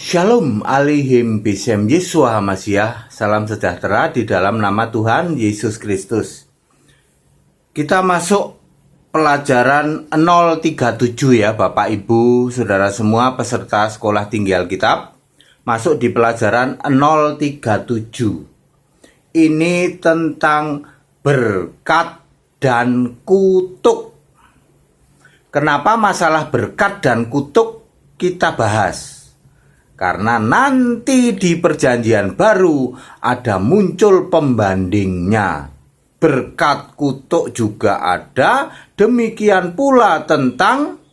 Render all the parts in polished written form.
Shalom alaihim bisem Yesua Hamasiah. Salam sejahtera di dalam nama Tuhan Yesus Kristus. Kita masuk pelajaran 037 ya Bapak Ibu Saudara semua peserta sekolah tinggi Alkitab. Masuk di pelajaran 037. Ini tentang berkat dan kutuk. Kenapa masalah berkat dan kutuk kita bahas? Karena nanti di perjanjian baru ada muncul pembandingnya. Berkat kutuk juga ada, demikian pula tentang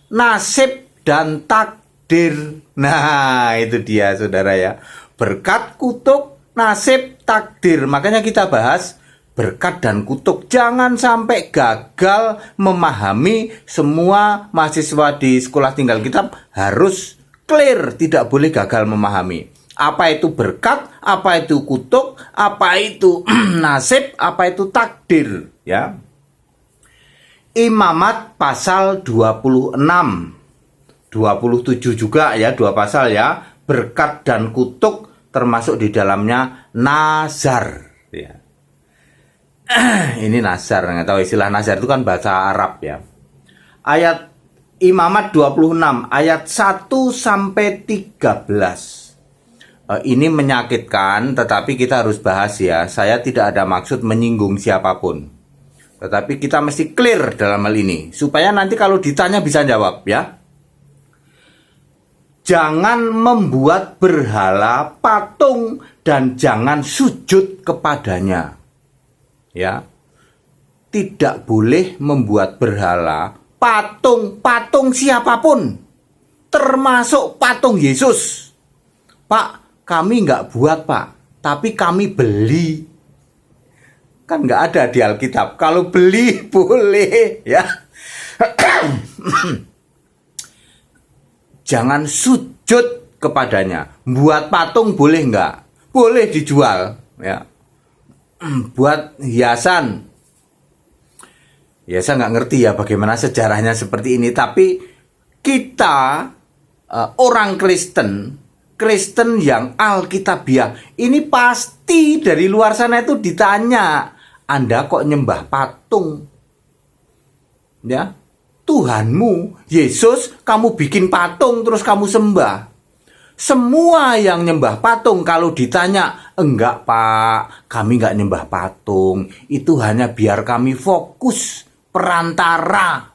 nasib dan takdir. Nah, itu dia saudara ya. Berkat, kutuk, nasib, takdir. Makanya kita bahas berkat dan kutuk. Jangan sampai gagal memahami. Semua mahasiswa di sekolah tinggi Alkitab harus clear, tidak boleh gagal memahami. Apa itu berkat, apa itu kutuk, apa itu nasib, apa itu takdir, ya. Imamat pasal 26. 27 juga ya, dua pasal ya. Berkat dan kutuk termasuk di dalamnya nazar, ya. Ini nazar, nggak tahu istilah nazar itu kan bahasa Arab ya. Ayat Imamat 26 ayat 1 sampai 13. Ini menyakitkan, tetapi kita harus bahas ya. Saya tidak ada maksud menyinggung siapapun. Tetapi kita mesti clear dalam hal ini supaya nanti kalau ditanya bisa jawab ya. Jangan membuat berhala patung dan jangan sujud kepadanya. Ya. Tidak boleh membuat berhala patung siapapun, termasuk patung Yesus. Pak, kami nggak buat pak, tapi kami beli. Kan nggak ada di Alkitab. Kalau beli boleh ya. Jangan sujud kepadanya. Buat patung boleh nggak? Boleh dijual ya. Buat hiasan. Ya saya nggak ngerti ya bagaimana sejarahnya seperti ini. Tapi kita orang Kristen yang Alkitabiah, ini pasti dari luar sana itu ditanya, Anda kok nyembah patung? Ya, Tuhanmu, Yesus, kamu bikin patung terus kamu sembah. Semua yang nyembah patung kalau ditanya, enggak pak, kami nggak nyembah patung. Itu hanya biar kami fokus. Perantara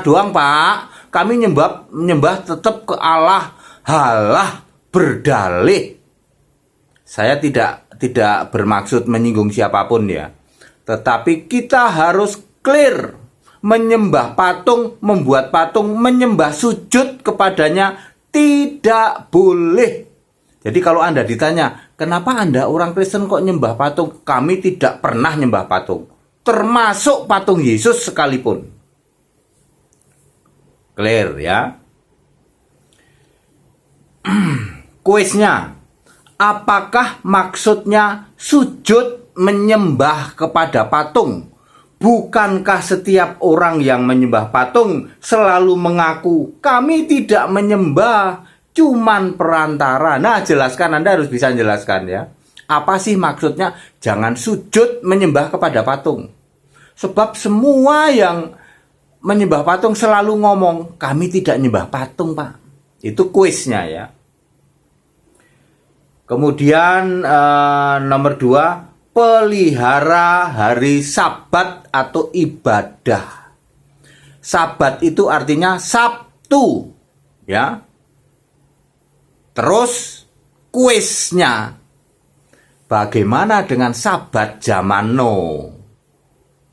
doang pak. Kami nyembah tetap ke Allah berdalih. Saya tidak bermaksud menyinggung siapapun ya. Tetapi kita harus clear. Menyembah patung, membuat patung, menyembah sujud kepadanya tidak boleh. Jadi kalau Anda ditanya, kenapa Anda orang Kristen kok nyembah patung? Kami tidak pernah nyembah patung. Termasuk patung Yesus sekalipun. Clear ya. Kuisnya, apakah maksudnya sujud menyembah kepada patung? Bukankah setiap orang yang menyembah patung selalu mengaku kami tidak menyembah, cuman perantara? Nah, jelaskan, Anda harus bisa jelaskan ya. Apa sih maksudnya jangan sujud menyembah kepada patung? Sebab semua yang menyembah patung selalu ngomong, kami tidak menyembah patung pak. Itu kuisnya ya. Kemudian nomor 2, pelihara hari Sabat atau ibadah. Sabat itu artinya Sabtu. Ya. Terus kuisnya, bagaimana dengan Sabat zaman Nuh?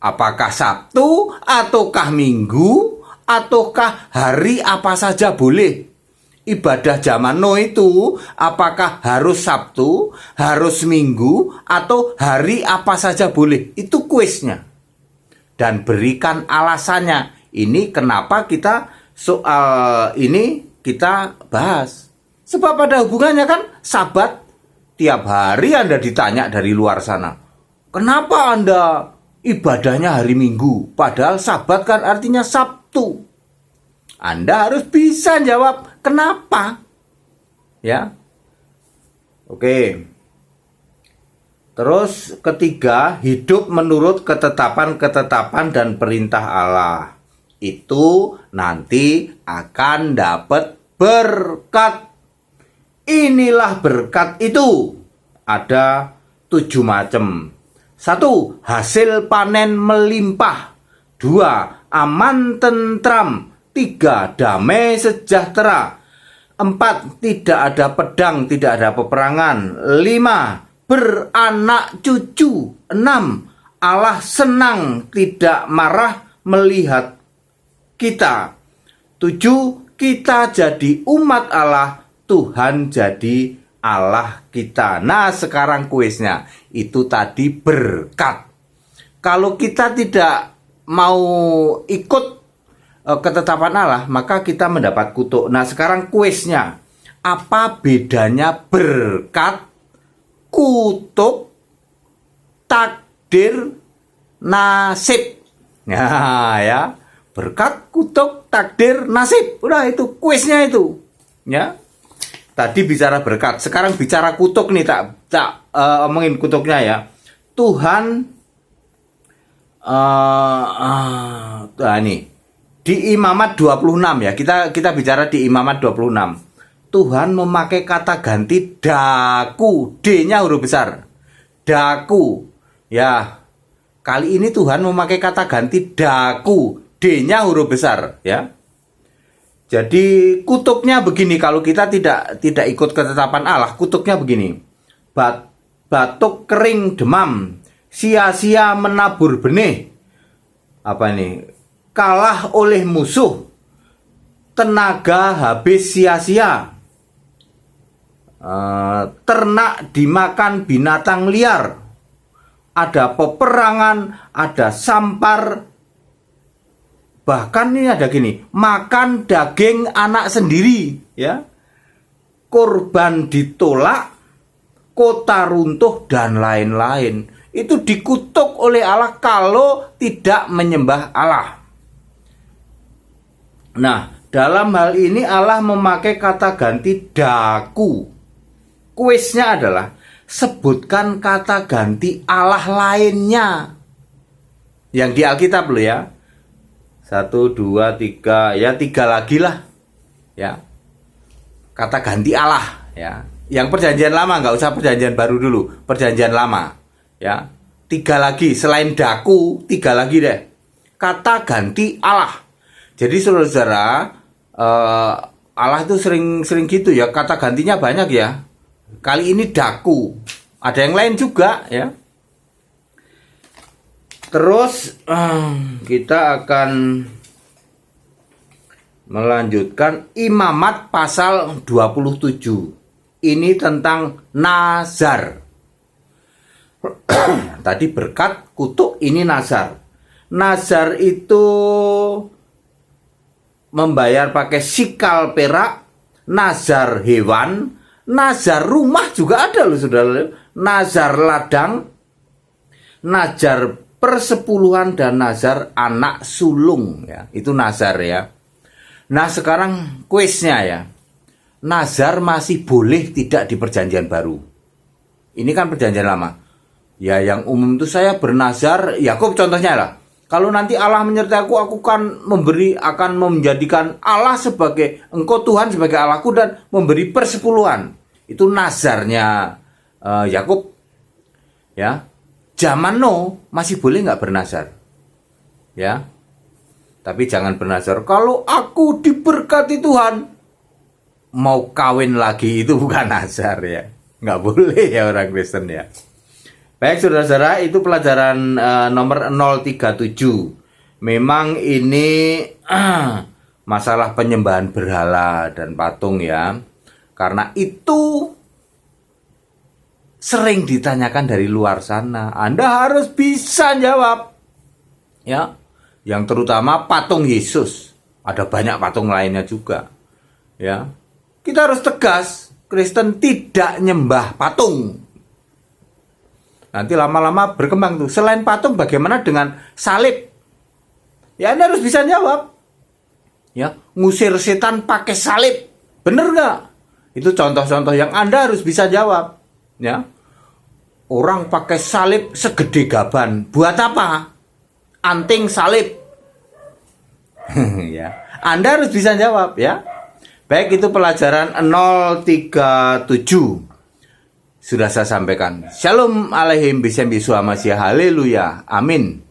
Apakah Sabtu, ataukah Minggu, ataukah hari apa saja boleh? Ibadah zaman Nuh itu apakah harus Sabtu, harus Minggu, atau hari apa saja boleh? Itu kuisnya. Dan berikan alasannya. Ini kenapa kita soal ini kita bahas. Sebab ada hubungannya kan Sabat. Tiap hari Anda ditanya dari luar sana, kenapa Anda ibadahnya hari Minggu, padahal Sabat kan artinya Sabtu. Anda harus bisa jawab kenapa. ya. Oke. Terus ketiga, hidup menurut ketetapan-ketetapan dan perintah Allah. Itu nanti akan dapat berkat. Inilah berkat itu. Ada 7 macam. 1. Hasil panen melimpah. 2. Aman tentram. 3. Damai sejahtera. 4. Tidak ada pedang, tidak ada peperangan. 5. Beranak cucu. 6. Allah senang, tidak marah melihat kita. 7. Kita jadi umat Allah, Tuhan jadi Allah kita. Nah, sekarang kuisnya. Itu tadi berkat. Kalau kita tidak mau ikut ketetapan Allah, maka kita mendapat kutuk. Nah, sekarang kuisnya. Apa bedanya berkat, kutuk, takdir, nasib? Nah, ya. Berkat, kutuk, takdir, nasib. Udah, itu kuisnya itu. Ya. Tadi bicara berkat, sekarang bicara kutuk nih, tak omongin kutuknya ya. Tuhan nih di Imamat 26 ya. Kita bicara di Imamat 26. Tuhan memakai kata ganti daku, D-nya huruf besar. Daku. Ya. Kali ini Tuhan memakai kata ganti daku, D-nya huruf besar ya. Jadi kutuknya begini, kalau kita tidak ikut ketetapan Allah, kutuknya begini. Batuk kering demam, sia-sia menabur benih. Apa ini? Kalah oleh musuh, tenaga habis sia-sia. Ternak dimakan binatang liar. Ada peperangan, ada sampar. Bahkan ini ada gini, makan daging anak sendiri, ya. Korban ditolak, kota runtuh dan lain-lain. Itu dikutuk oleh Allah kalau tidak menyembah Allah. Nah, dalam hal ini Allah memakai kata ganti daku. Kuisnya adalah sebutkan kata ganti Allah lainnya. Yang di Alkitab loh ya. 1, 2, 3, ya 3 lagi lah, ya. Kata ganti Allah, ya. Yang perjanjian lama, nggak usah perjanjian baru dulu, perjanjian lama, ya. 3 lagi, selain daku, 3 lagi deh. Kata ganti Allah. Jadi saudara-saudara, Allah itu sering gitu ya, kata gantinya banyak ya. Kali ini daku, ada yang lain juga, ya. Terus kita akan melanjutkan Imamat pasal 27. Ini tentang nazar. Tadi berkat, kutuk, ini nazar. Nazar itu membayar pakai sikal perak, nazar hewan, nazar rumah juga ada loh saudara. Nazar ladang, nazar persepuluhan dan nazar anak sulung ya. Itu nazar ya. Nah, sekarang kuisnya ya. Nazar masih boleh tidak di perjanjian baru. Ini kan perjanjian lama. Ya, yang umum itu saya bernazar, Yakub contohnya lah. Kalau nanti Allah menyertai aku akan menjadikan Allah sebagai engkau Tuhan sebagai Allahku dan memberi persepuluhan. Itu nazarnya Yakub. Ya. Zaman Nuh masih boleh nggak bernazar, ya. Tapi jangan bernazar kalau aku diberkati Tuhan mau kawin lagi, itu bukan nazar ya, nggak boleh ya orang Kristen ya. Baik saudara-saudara, itu pelajaran nomor 037. Memang ini masalah penyembahan berhala dan patung ya, karena itu sering ditanyakan dari luar sana. Anda harus bisa jawab. Ya. Yang terutama patung Yesus. Ada banyak patung lainnya juga. Ya. Kita harus tegas, Kristen tidak nyembah patung. Nanti lama-lama berkembang tuh. Selain patung, bagaimana dengan salib? Ya, Anda harus bisa jawab. Ya, ngusir setan pakai salib. Bener nggak? Itu contoh-contoh yang Anda harus bisa jawab, ya. Orang pakai salib segede gaban, buat apa? Anting salib. Ya. Anda harus bisa jawab, ya. Baik, itu pelajaran 037. Sudah saya sampaikan. Shalom aleihim bisem biswa masya haleluya. Amin.